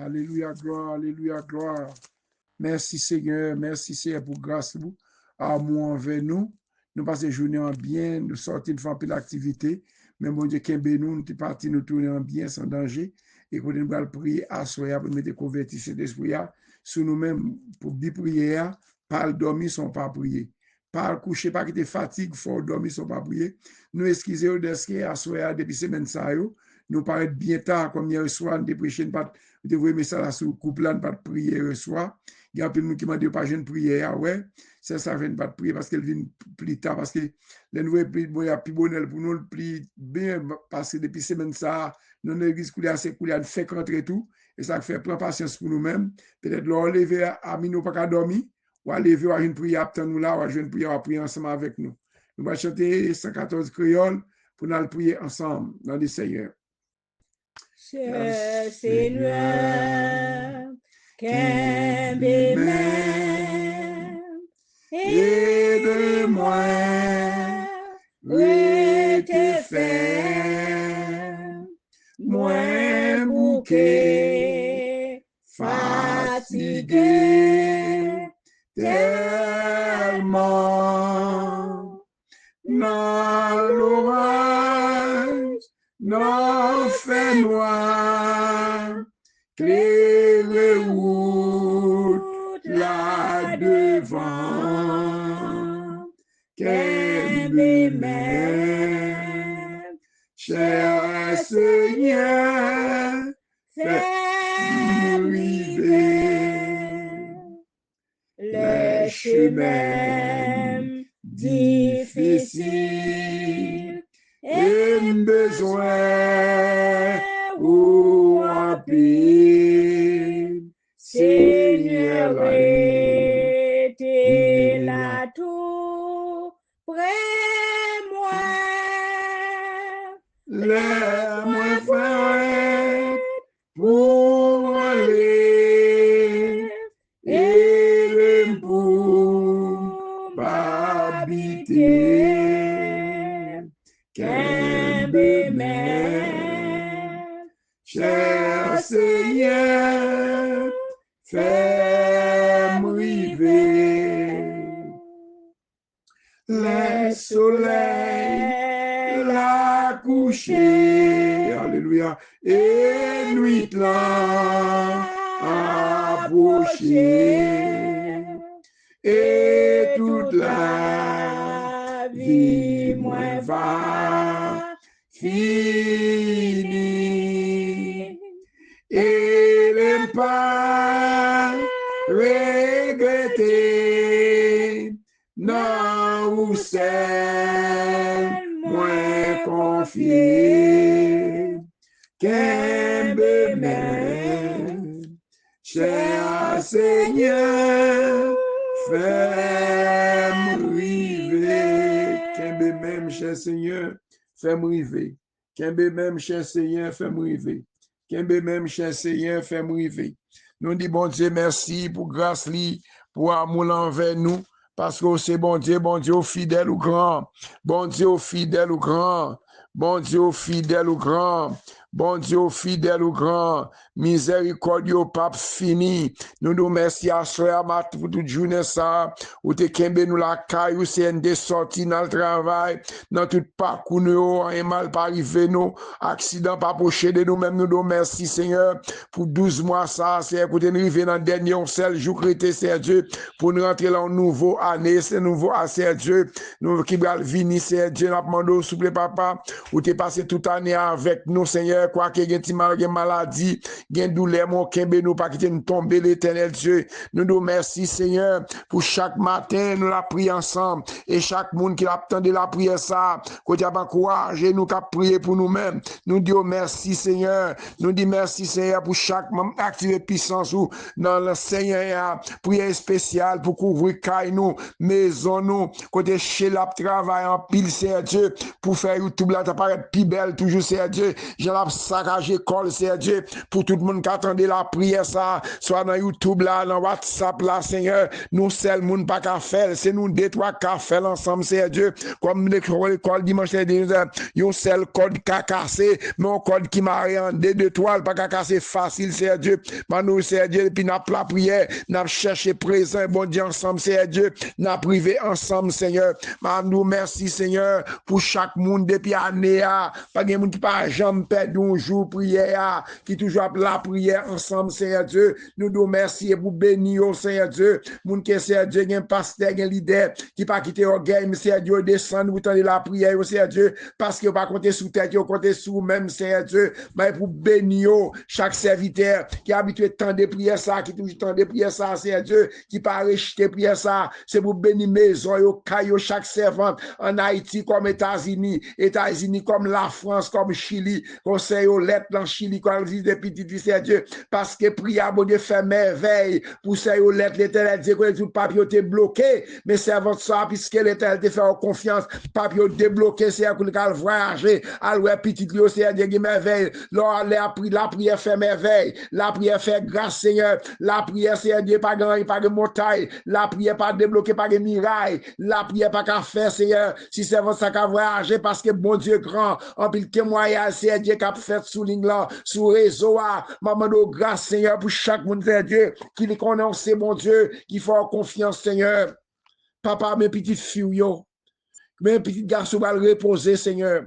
Alléluia, gloire, alléluia, gloire. Merci Seigneur pour grâce vous, amour envers nous. Nous passons journée en bien, nous sortons de faire un peu d'activité, mais mon Dieu, qu'un nous, nous sommes partis nous tourner en bien, sans danger, et qu'on nous allons prier à soi pour mettre convertir cet esprit sur nous-mêmes, pour bien prier, pas le dormir sans pas prier. Pas le coucher, pas quitter fatigue, faut dormir sans pas prier. Nous excusez de ce qui est à soi depuis semaine ça, nous paraît bien tard, comme hier soir, nous prêchons pas, nous devons ça là sur le couple là, pas de prier hier soir. Il y a un peu de monde qui m'a dit pas jeune prière, ouais, ça vient pas de prier parce qu'elle vient plus tard, parce que les nouvelles plus bonheur pour nous, plus bien passer depuis semaine ça, nous ne risque couler assez couler à faire rentrer tout, et ça fait prendre patience pour nous-mêmes. Peut-être leur lever à nous pas qu'à dormir, ou à lever à une prière, attendre nous là, ou à une prière, à prier ensemble avec nous. Nous allons chanter 114 créoles pour nous prier ensemble dans le Seigneur. Cher Seigneur, qu'aime-moi, aide-moi, rete faire, moi bouquet, fatigué, tellement, dans l'orage, non fait noir, claire route là devant, qu'elle m'aime, cher Seigneur, fais-moi arriver les chemins difficiles et besoin ou rapide, Seigneur, t'es là tout près moi, les moins frères pour aller et les pour m'habiter. Cher Seigneur, fais-moi arriver. Le soleil l'a couché, alléluia, et nuit l'a approché, et toute la vie moins va finir, et les pas regretter, non ou c'est moins confié, qu'un même, cher Seigneur, fais-moi arriver, qu'un même, cher Seigneur, fais-moi arriver, qu'un même, cher Seigneur, fais-moi arriver, qu'un même, cher Seigneur, fais-moi arriver. Nous disons, bon Dieu, merci pour grâce, pour amour envers nous, parce que c'est bon Dieu, fidèle ou grand, bon Dieu, fidèle ou grand, bon Dieu, fidèle ou grand, bon Dieu, fidèle ou grand, miséricorde au pape fini. Nous nous merci à soi, pour toute journée ça, où te kembe nous la caille, où c'est une des sorties dans le travail, dans tout parcours nous, un mal pas arrivé nous, accident pas approché de nous-mêmes, nous nous merci Seigneur, pour 12 mois ça, c'est pour nous arriver dans le dernier seul jour crété, c'est Dieu, pour nous rentrer dans une nouvelle année, c'est nouveau à c'est Dieu, nous qui va venir, c'est Dieu, nous demandons, s'il vous plaît, papa, où tu passé toute année avec nous, Seigneur, quoi que y ait maladie, gen douleur, mon kembe nous pas quitter nous tomber l'éternel Dieu. Nous nous merci Seigneur pour chaque matin nous la prier ensemble et chaque monde qui attend de la prière ça, côté a encourager nous qu'à prier pour nous-mêmes. Nous disons merci Seigneur. Nous disons merci Seigneur pour chaque membre activer puissance ou dans le Seigneur prière spéciale pour couvrir caille nous, maison nous, côté chez la travail en pile Seigneur Dieu pour faire YouTube là apparaître plus belle toujours Seigneur Dieu. Je la saccagé l'école, Seigneur Dieu, pour tout le monde qui attendait la prière, ça, soit dans YouTube, là, dans WhatsApp, là, Seigneur, nous, seul monde pas qu'à faire, c'est nous deux, trois qu'à faire ensemble, Seigneur Dieu, comme l'école dimanche dernier, un seul code qu'a cassé, mais un code qui m'a en deux toiles, pas qu'à casser facile, Seigneur Dieu, mais nous, Seigneur Dieu, puis n'a pas la prière, n'a cherché présent, bon Dieu, ensemble, Seigneur Dieu, n'a privé ensemble, Seigneur, mais nous, merci, Seigneur, pour chaque monde depuis année, pas de monde qui pas jamais perdu un jour prière, qui toujours la prière ensemble, Seigneur Dieu, nous nous merci et pour bénir, Seigneur Dieu, moun que Seigneur Dieu, un pasteur, un leader, qui pas quitter orgueil, mais Seigneur Dieu, descendre, vous tendez la prière, Seigneur Dieu, parce que vous pas compter sous tête, vous compter sous même, Seigneur Dieu, mais pour bénir chaque serviteur qui a habitué tant de prières ça, qui toujours tant de prières ça, Seigneur Dieu, qui pas rejeter prière ça, c'est pour bénir maison, yo, caillou, chaque servante, en Haïti comme États-Unis comme la France, comme Chili, conseil aux lettres dans Chili, quand ils disent des petites Seigneur Dieu, parce que prière, bon Dieu, fait merveille, pour ces aux lettres, l'éternel dit que tout le papier était bloqué, mais servante ça, puisque l'éternel te fait confiance, papier débloqué, c'est à qu'on a voyagé, alors petit Dieu, Seigneur Dieu, merveille, la prière fait merveille, la prière fait grâce, Seigneur, la prière, Seigneur Dieu, pas de montagne, la prière pas débloqué, pas de miraille, la prière pas qu'à faire, Seigneur, si servante ça qu'à voyager, parce que bon Dieu grand, en pile témoignage, Seigneur Dieu, qu'a fait sous ligne là, sous réseau, maman de grâce, Seigneur, pour chaque monde, Seigneur Dieu, qui les connaît, c'est mon Dieu, qui fait confiance, Seigneur. Papa, mes petites filles, mes petits garçons vont reposer, Seigneur.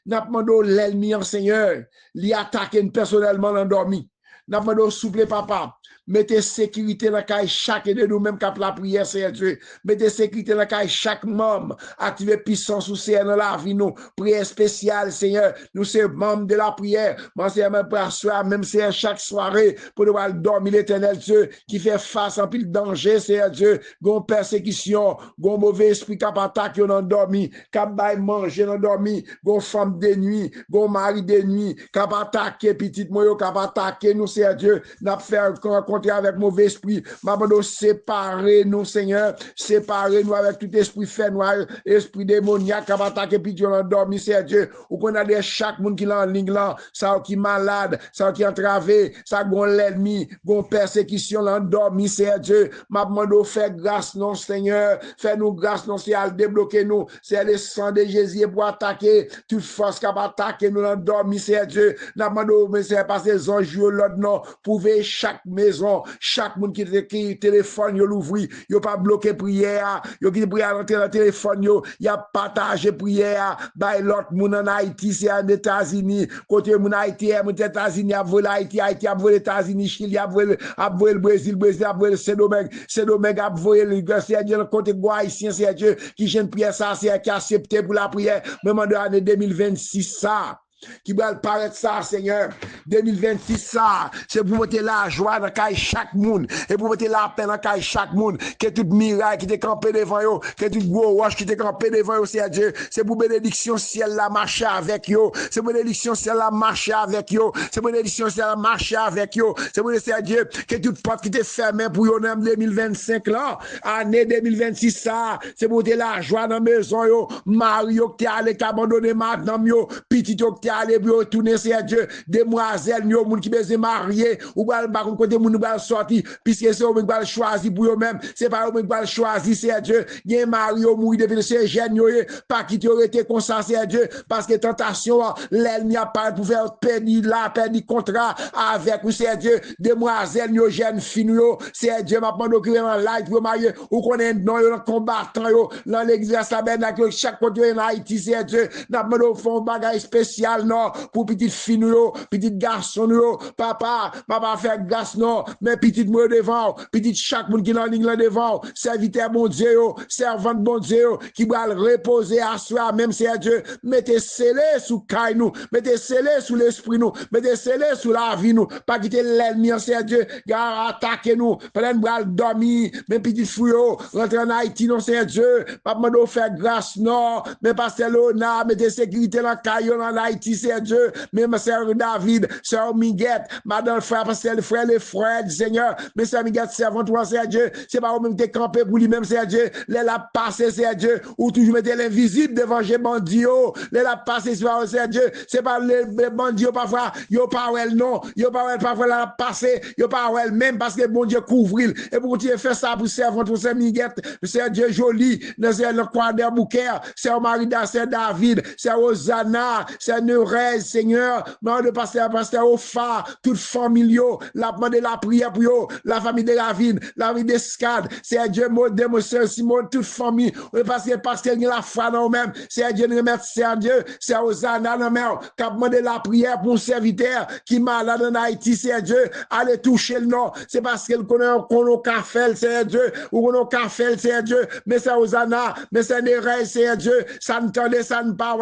N'a pas demandé l'ennemi, Seigneur, l'y attaquer personnellement endormi. N'a pas demandé souple, papa. Mettez sécurité dans la caille chaque de nous-mêmes qui la prière, Seigneur Dieu. Mettez sécurité dans la caille chaque membre. Activez puissance ou Seigneur dans la vie, nous. Prière spéciale, Seigneur. Nous sommes membres de la prière. Moi, c'est même pour soir, même Seigneur, chaque soirée, pour nous dormir l'éternel Dieu, qui fait face à un pile danger, Seigneur Dieu. Gon persécution, gon mauvais esprit qui attaque, qui ont dormi, qui a manger dans dormi, gon femme de nuit, gon mari de nuit, qui a attaqué, petite moyo, qui a attaqué, nous, Seigneur Dieu, n'a fait un avec mauvais esprit, maman, séparer nous, Seigneur, séparer nous avec tout esprit fait noir, esprit démoniaque, qui va attaquer, puis tu as endormi, c'est Dieu, ou qu'on a des chaque monde qui est en ligne là, ça qui est malade, ça qui est entravé, ça qui est l'ennemi, qui est persécution, l'endormi, c'est Dieu, maman, fait grâce, non, Seigneur, fais-nous grâce, non, c'est à débloquer nous, c'est le sang de Jésus pour attaquer, toute force qui va attaquer nous, l'endormi, c'est Dieu, maman, mais c'est parce que les anges, l'autre non, pouvez chaque maison, chaque monde qui téléphone, yo l'ouvri, yo pas bloqué prière, yo qui prière dans le téléphone, yo, y a partagé prière, by l'autre monde en Haïti, c'est en États-Unis, côté mon Haïti, mon États-Unis, a volé Haïti, Haïti a volé États-Unis, Chili a volé le Brésil, Brésil a volé Saint-Domingue a volé le Seigneur, côté haïtien, c'est Dieu, qui gêne prière ça, c'est qui a accepté pour la prière, même en l'année 2026, ça. Qui va paraître ça, Seigneur. 2026, ça, c'est pour mettre la joie dans chaque monde. Et pour mettre la paix dans chaque monde. Que tout miracle qui t'est campé devant eux, que tout gros roche qui t'est campé devant eux, c'est Dieu. C'est pour bénédiction ciel la marcher avec eux. C'est pour bénédiction ciel la marcher avec eux. C'est pour bénédiction ciel la marcher avec eux. C'est pour c'est Dieu que toute porte qui t'est fermée pour eux en 2025 là. Année 2026, ça, c'est pour mettre la joie dans la maison, yo. Mario qui t'est allé abandonner madame, yo. Petit yo qui aller pour retourner c'est Dieu demoiselle yo moun qui besoin marier ou ba kon côté moun ba sorti puisque c'est eux qui va choisir pour eux même c'est pas eux qui va choisir c'est Dieu gen mari yo mouri depuis c'est jeune yo pas qui aurait été comme ça c'est Dieu parce que tentation l'ennemi a pas pour faire perdre contrat avec ou c'est Dieu demoiselle yo jeune fille yo c'est Dieu m'a demandé que en live pour marier ou connaît non yo combattant yo dans l'église tabernacle chaque côté en Haïti c'est Dieu n'a demandé font bagage spécial non, pour petite fille nous, petite garçon nous, papa fait grâce non, mais petite moi devant, petite chaque monde qui dans ligne là devant, serviteur bon Dieu, servant bon Dieu, qui va reposer à soi, même c'est Dieu, mettez scellé sous caille nous, mettez scellé sous l'esprit nous, mettez scellé sous la vie nous, pas quitter l'ennemi, c'est Dieu, gars attaquer nous, pendant bral dormir, même petite fille, rentrer en Haïti, non c'est Dieu, papa nous faire grâce non, mais pasteur Lona, mettez sécurité dans caille en Haïti, Haïti, c'est Dieu, même Sœur David, Sœur Miguette, Madame Frère, Pasteur le frère, les frères du Seigneur, mais Sœur Miguette, servant toi, c'est Dieu, c'est pas vous-même qui êtes campé pour lui-même, c'est Dieu, les la passé, c'est Dieu, ou toujours mettez l'invisible devant les bandits, les la passé, c'est Dieu, c'est pas les bandits, parfois, yo pas elle non, yo pas elle parfois la passé, yo pas elle même parce que bon Dieu couvre, et pour continuer faire ça pour servant toi, c'est Miguette, c'est Dieu joli, c'est le coin des bouquets, c'est Marida, c'est David, c'est Hosanna, c'est Neurez, Seigneur, non de pasteur au phare, toute famille, la demande la prière pour eux, la famille de Ravine, la famille de Scad, c'est Dieu, mon soeur Simon, toute famille, parce que pasteur la foi dans même, c'est Dieu, remercie Dieu, c'est Hosanna, non mais, qui a demandé la prière pour un serviteur qui est malade en Haïti, c'est Dieu, allez toucher le nom, c'est parce qu'il connaît qu'on café, c'est Dieu, ou qu'on café, c'est Dieu, mais c'est Hosanna, mais c'est Neurez, c'est Dieu, ça ne tendait, ça ne pas,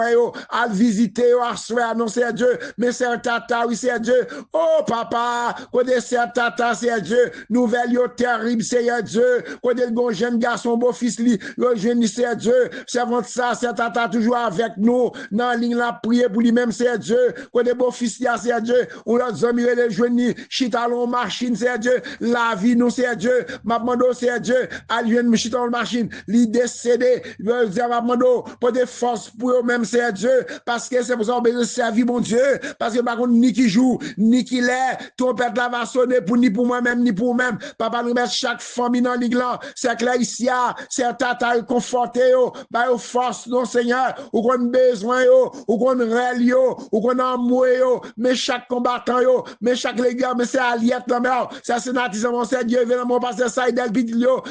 à visiter, à soir, non, c'est Dieu, mais c'est un tata, oui, c'est Dieu, oh papa, quand c'est un tata, c'est Dieu, nouvelle, yo, terrible, c'est Dieu, quand il y a un jeune garçon, beau fils, li, yo, jeune, c'est Dieu, servant ça, c'est tata, toujours avec nous, dans la ligne, la prière pour lui-même, c'est Dieu, quand il y a beau fils, c'est Dieu, ou l'autre amis, les jeunes, chitalon, machine, c'est Dieu, la vie, nous, c'est Dieu, ma demande, c'est Dieu, à lui, chitalon, machine, l'idée, décédé, ma demande, pour des forces pour eux-mêmes, c'est Dieu, parce que c'est pour ça qu'on besoin de servir mon Dieu, parce que par contre, ni qui joue, ni qui l'est, ton père la va sonner pour ni pour moi-même, ni pour moi-même, papa nous met chaque famille dans l'église, c'est clair ici, c'est un tata conforté, bah, force, non, Seigneur, ou qu'on a besoin, ou qu'on rêve, ou qu'on a amour, mais chaque combattant, mais chaque légueur, mais c'est alliette, c'est sénatisme, c'est Dieu, évidemment, parce que ça,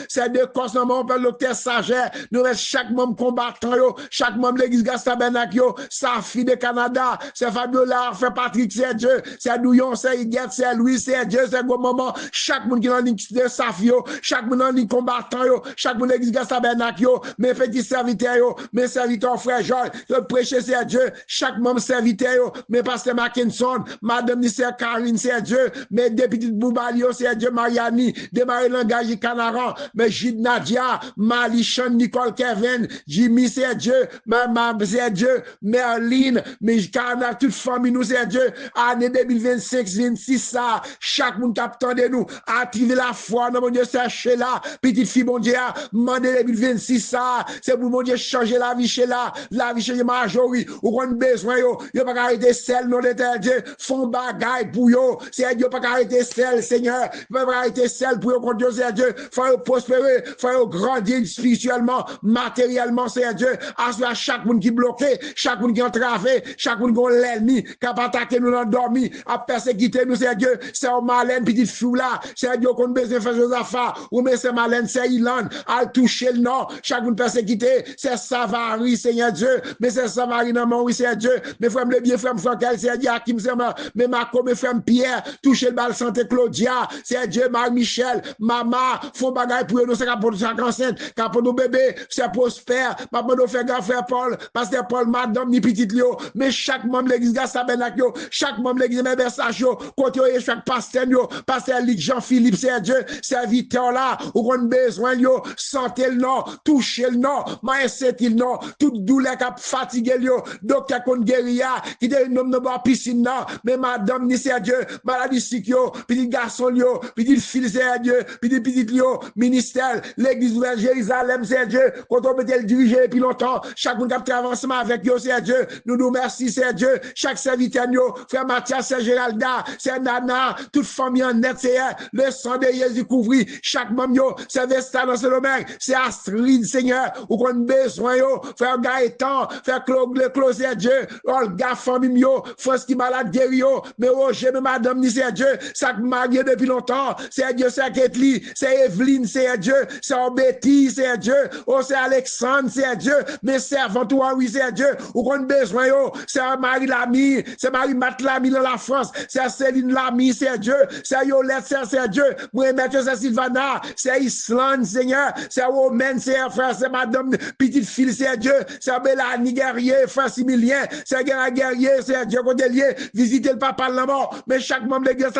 c'est de cause, on peut l'octer sagesse, nous met chaque membre combattant, chaque membre de l'église Gastabenak, sa fille de Canada, c'est Fabiola, fait Patrick, c'est Dieu, c'est Douillon, c'est Iguette, c'est Louis, c'est Dieu, c'est gros moment, chaque monde qui est en ligne de Safio, chaque monde en ligne combattant, chaque monde de l'église Gastabenak, mes petits serviteurs, mes serviteurs frères Georges, le prêcher, c'est Dieu, chaque membre serviteur, mes pasteurs Mackinson, madame Nisser Karine, c'est Dieu, mes deux petites Boubalio, c'est Dieu, Mariani, démarrer langage Canaran, mes Gide Nadia, Malichan, Nicole Kevin, Jimmy, c'est Dieu, maman, c'est Dieu, Merlin, mais Canada, toute famille, nous, c'est Dieu, année 2025, 26, ça, chaque monde captant de nous, activer la foi, non, mon Dieu, chercher là, petite fille, mon Dieu, mandé 2026, ça, c'est pour mon Dieu, changer la vie chez là, la vie chez majorité, ou qu'on a besoin, yo pas arrêter celle, non, de Dieu, font bagaille pour yo, c'est Dieu, pas arrêter celle, Seigneur, pas arrêter celle pour yo, contre Dieu, c'est Dieu, faut prospérer, faut grandir spirituellement, matériellement, c'est Dieu, à chaque monde qui est bloqué, chaque monde qui est entravé, chaque monde qui est l'ennemi, qui a attaqué nous dans dormi, a persécuté nous, c'est Dieu, c'est un malin, petite fou là, c'est Dieu qu'on besoin de faire des affaires, ou mais c'est malin, c'est Ilan, à toucher le nom, chaque monde persécuté, c'est Savary, Seigneur Dieu, mais c'est Savary, non, oui, c'est Dieu, mais frère, le bien, frère, Frankel, c'est Dieu, Hakim, c'est moi, mais Marco, mes frère, Pierre, toucher le bal santé, Claudia, c'est Dieu, Marie-Michel, Mama, font bagaille pour nous, c'est pour chaque enceinte, pour nos bébés, c'est prospère, maman, nous fait grand frère Paul, pasteur Paul, madame, ni petit Lio, mais chaque membre de l'église Gastabenak, chaque membre de l'église Message, côté chaque pasteur, pasteur Luc Jean-Philippe, c'est Dieu, serviteur là, ou qu'on a besoin, santé le nom, toucher le nom, maïsé le nom, toute douleur qui a fatigué, docteur qu'on guérit, qui dit nom de boire piscine, non, mais madame, ni c'est Dieu, maladie sick, petit garçon, petit fils, c'est Dieu, petit Lio, ministère, l'église de Jérusalem, c'est Dieu, quand on peut le diriger depuis longtemps, chaque monde qui a avancement avec eux, c'est Dieu, nous remercions, c'est Dieu, chaque serviteur, frère Mathias, c'est Géralda, c'est Nana, toute famille en net, c'est le sang de Jésus couvri, chaque membre, c'est Vesta dans ce domaine, c'est Astrid, Seigneur, ou qu'on a besoin, frère Gaëtan, frère Claude, c'est Dieu, Olga, famille, France qui malade, guéri, mais Roger, mais madame, ni c'est Dieu, ça marié depuis longtemps, c'est Dieu, c'est Ketli, c'est Evelyne, c'est Dieu, c'est Betty, c'est Dieu, oh, c'est Alexandre, c'est Dieu, mais servant toi, oui, c'est Dieu, ou qu'on a besoin, c'est Marie Lamy, c'est Marie Mat Lamy dans la France, c'est Céline Lamy, c'est Dieu, c'est Yolette, c'est Dieu, moi, maître, c'est Sylvana, c'est Islande, Seigneur, c'est Romaine, c'est frère, c'est madame, petite fille, c'est Dieu, c'est Bélanie Guerrier, frère Similien, c'est Guerrier, c'est Dieu, qu'on est lié, visiter le papa de la mort, mais chaque membre de l'église,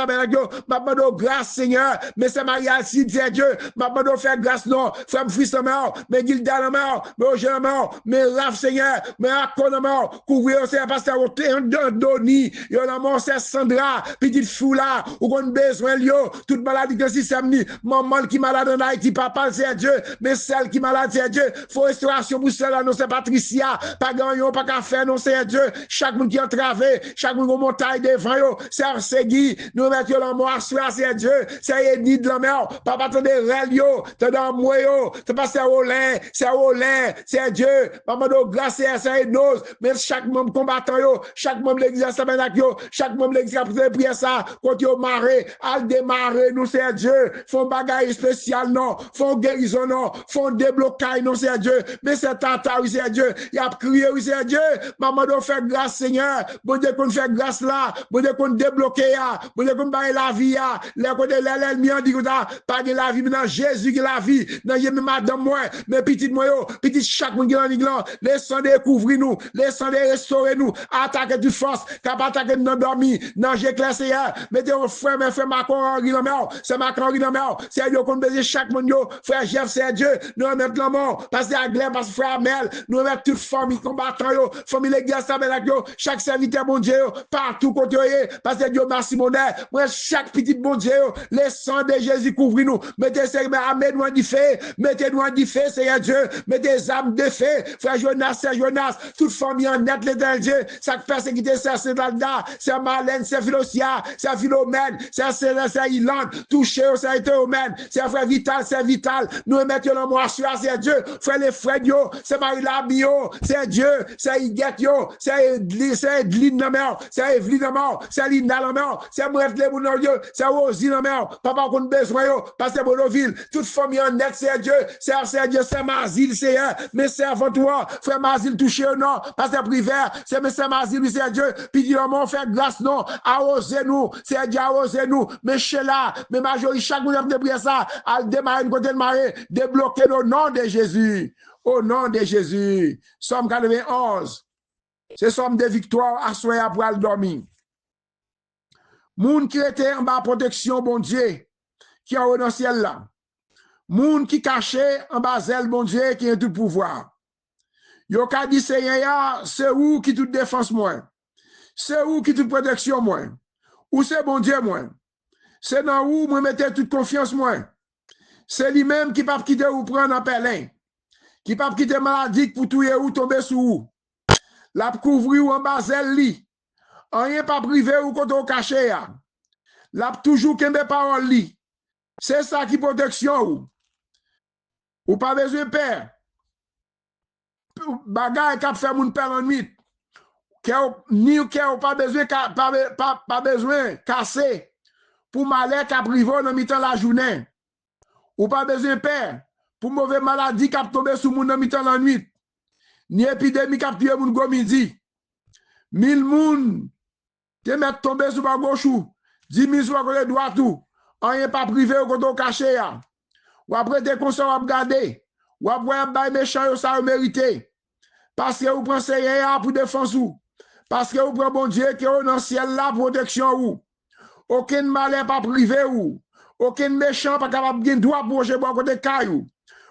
m'a demandé grâce, Seigneur, mais c'est Marie Alcide, c'est Dieu, m'a demandé faire grâce, non, frère Fils de mort, mais Gilda la mort, mais Roger la mort, mais Raph, Seigneur, mais Akon la mort, couvrir, c'est pasteur Doni, yo nan mon c'est Sandra, petite fou là, ou qu'on besoin yo, toute maladie de système ni, maman qui malade en Haïti, papa c'est Dieu, mais celle qui malade c'est Dieu, faut restauration pour celle là, non c'est Patricia, pas gagnon, pas qu'à faire, non c'est Dieu, chaque monde qui entravé, chaque monde qui montagne devant yo, c'est Guy, nous mettons la mort, c'est Dieu, c'est Edith de la mer, papa t'en des rel yo, t'en dans moi yo, t'en pas c'est Olin, c'est Dieu, maman de grâce, c'est Enos, mais chaque membre combattant yo, chaque membre l'église tabernacle yo, chaque membre l'église qui prier ça, quand yo maré, al démarrer, nous c'est Dieu, font bagaille spécial non, font guérison non, font déblocage non c'est Dieu, mais c'est tata oui c'est Dieu, il a crié oui c'est Dieu, maman doit faire grâce Seigneur, bon Dieu qu'on fait grâce là, bon Dieu qu'on débloque ya, bon Dieu qu'on baille la vie ya, les côtés l'ennemi on dit que pas de la vie, mais dans Jésus qui la vie, dans même madame moi, mais petite moi yo, petite chaque monde qui en ignorant, laissons découvrir nous, laissons restaurer nous, attaquer du force, capable attaquer nous dormi, dans j'éclaire Seigneur, mettez au frère, mais frère Macron Henri dans mer, c'est Macron Henri dans mer, c'est Dieu qu'on baiser chaque monde yo, frère Jeff c'est Dieu, nous mettre la mort, parce que Aglaire, parce que frère Amel, nous mettre toute famille combattant yo, famille l'église tabernacle yo, chaque serviteur bon Dieu yo, partout côté yo, parce que Dieu merci monnaie, moi chaque petit bon Dieu yo, le sang de Jésus couvre nous, mettez Seigneur, amenez-nous en feu, mettez-nous en feu, Seigneur Dieu, mettez des âmes de feu, frère Jonas, c'est Jonas, toute famille en net, l'éternel Dieu, chaque persécuté, c'est Dalda, c'est Marlène, c'est Philosia, c'est Philomène, c'est Ilan, touché, c'est Théomène, c'est frère Vital, c'est Vital, nous mettons le mot sur c'est Dieu, frère les frères yo, c'est Marie-Labi yo, c'est Dieu, c'est Iguette yo, c'est Edline la mère, c'est Evelyne la mère, c'est Linda la mère, c'est Mouette les Bounor yo, c'est Rosie la mère, papa qu'on besoin yo, pasteur Bonoville, toute famille en net, c'est Dieu, c'est Dieu, c'est Mazil, c'est mais c'est avant toi, frère Mazil touché au nom, pasteur Privé, c'est mais c'est Mazil, c'est Dieu, puis dit on fait grâce non, arrosez nous, c'est Dieu arrosez nous, mais chez là, mais majorité chaque monde de prier ça, al démarrer une côté de marée, débloquer au nom de Jésus, au nom de Jésus. Somme 91, c'est somme de victoire à soya pour aller dormir. Moun qui était en bas protection, bon Dieu, qui est dans le ciel là. Moun qui cachait en bas zèle, bon Dieu, qui a tout pouvoir. Yo ka dit Seigneur, c'est où qui toute défense moi? C'est où qui toute protection moi? Ou c'est bon Dieu moi? C'est dans où moi mettez toute confiance moi? C'est lui-même qui pas quitter ou prendre en pelin. Qui pas quitter maladie pour touyer ou tomber sous ou. La couvrir ou en bas zèle li. Rien pas privé ou quand on caché ya. La toujours kembe parole li. C'est ça qui protection ou pas besoin père. Bagay k'ap fait moun père en nuit. Ni ou pas besoin pas besoin casser pour malheur k'ap rivo dans mi-temps la journée. Ou pas besoin père pour mauvais maladie k'ap tomber sous moun dans mi-temps la nuit. Ni épidémie k'ap tuer moun go midi. 1000 moun te mettre tomber sous ba gauche ou 10 000 sur côté droit tout. Rien pas privé ou côté caché ya. Ou après des conseils ou regarder. Ou après bay méchant ça mérité. Parce que vous pensez rien pour défense ou. Parce que vous prenez bon Dieu qui est dans le ciel la protection ou. Aucun malheur pas privé ou. Aucun méchant pas capable de droit pour chez bon côté caillou.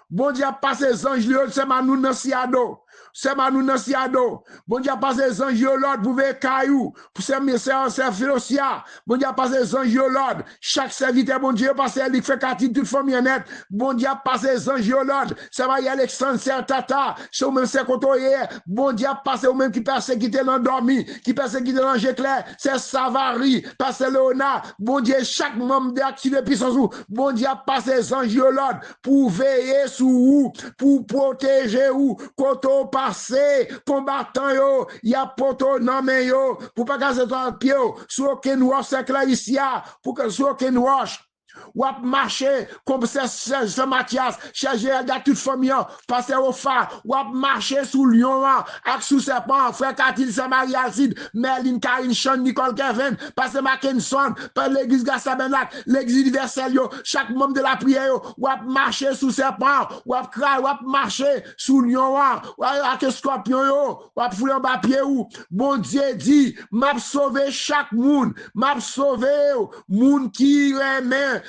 Bon Dieu a passé les anges c'est manou dans siado. C'est manou dans siado. Bon Dieu a passé les anges l'ordre pour ver caillou. Pour c'est Philosia. Bon Dieu a passé les anges l'ordre. Chaque serviteur bon Dieu passe il fait quartier toute famille net. Bon Dieu a passé les anges l'ordre. Ça va y Alexandre c'est Tata. C'est même c'est côtoyer. Bon Dieu a passé au même qui persécuté l'endormi, qui persécuté l'ange clair. C'est Savary, passe Léonard. Bon Dieu chaque membre d'activer puissance ou. Bon Dieu a passé les anges l'ordre pour veiller sous ou, pour protéger ou, koto passé, combattant yo, y a poto nan men yo, pour pas casser ton pied, sur aucun wash c'est là ici, pour que sur aucun wash. Ou à marcher comme c'est Mathias, chargé à toute famille, passer au phare, ou à marcher sous Lyon, avec sous serpent, frère Katil, c'est Marie-Alcide, Merlin, Karine, Sean, Nicole, Kevin, passer Mackinson, par l'église Gassabenac, l'église universelle, chaque membre de la prière, ou à marcher sous serpent, ou à craindre, ou à marcher sous Lyon, ou à scorpion, ou à fouler en bas pied, ou bon Dieu dit, m'a sauvé chaque monde, m'a sauvé, monde qui remet,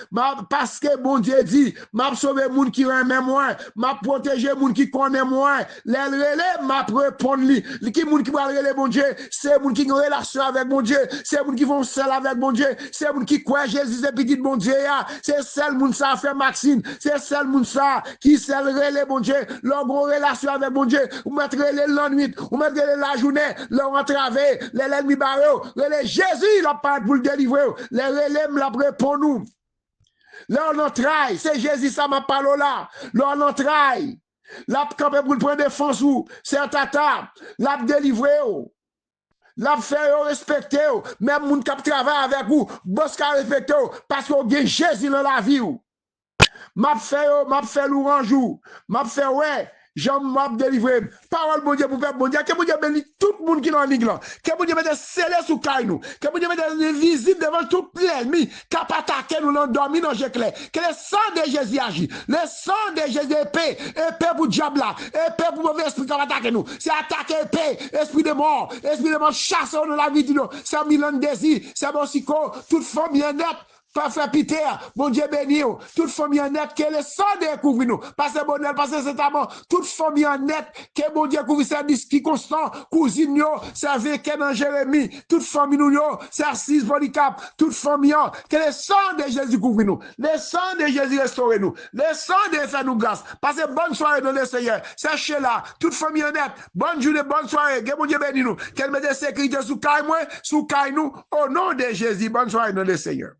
parce que bon Dieu dit, m'a sauvé moun qui remet moi, m'a protégé moun qui connaît moi, les relais m'a répondre li, qui moun qui va relais bon Dieu, c'est moun qui ont une relation avec bon Dieu, c'est moun qui vont seul avec bon Dieu, c'est moun qui croit Jésus c'est petit bon Dieu, c'est seul moun ça fait Maxine, c'est seul moun ça qui seul relais bon Dieu, leur relation avec bon Dieu, ou mettre relais la nuit, ou mettre relais la journée, leur entraver, les ennemis barreaux, relais Jésus, il a pas pour le délivrer, les relais la répond nous. Leur entraille, c'est Jésus ça m'a parlé là, leur entraille. L'a campé pour prendre défense ou c'est un tata, l'a délivré ou. L'a fait respecter ou, même moun qui travaille avec vous, boss qui respecter ou parce qu'on a Jésus dans la vie ou. M'a fait l'orange ou, m'a fait ouais. Jean m'a délivré. Parole bon Dieu pour faire bon Dieu. Que bon Dieu bénisse tout le monde qui est dans l'église. Que bon Dieu mette scellé sous caille. Que bon Dieu mette visible devant tout l'ennemi. Qui a pas attaqué nous l'endormi dans le clair. Que le sang de Jésus agit. Le sang de Jésus épée. Épée pour le diable là. Épée pour mauvais esprit qui va attaquer nous. C'est attaquer épée. Esprit de mort. Esprit de mort chasse dans la vie de nous. C'est Milan désir. C'est bon sico. Toute famille nette. Parfait Peter, bon Dieu béni, toute famille en net, que le sang découvre nous, parce que bonheur, parce que c'est amour, toute famille en net, que bon Dieu couvre service qui constant, cousine yo, servez dans Jérémie, toute famille nous yo, c'est assise Polycap, toute famille, que le sang de Jésus couvre nous, le sang de Jésus restaure nous, le sang de fait nous grâce, parce que bonne soirée dans le Seigneur, sachez là, toute famille en net, bonne journée, bonne soirée, que bon Dieu béni nous, qu'elle mette sécurité sous caille moi, sous caille nous, au nom de Jésus, bonne soirée dans le Seigneur.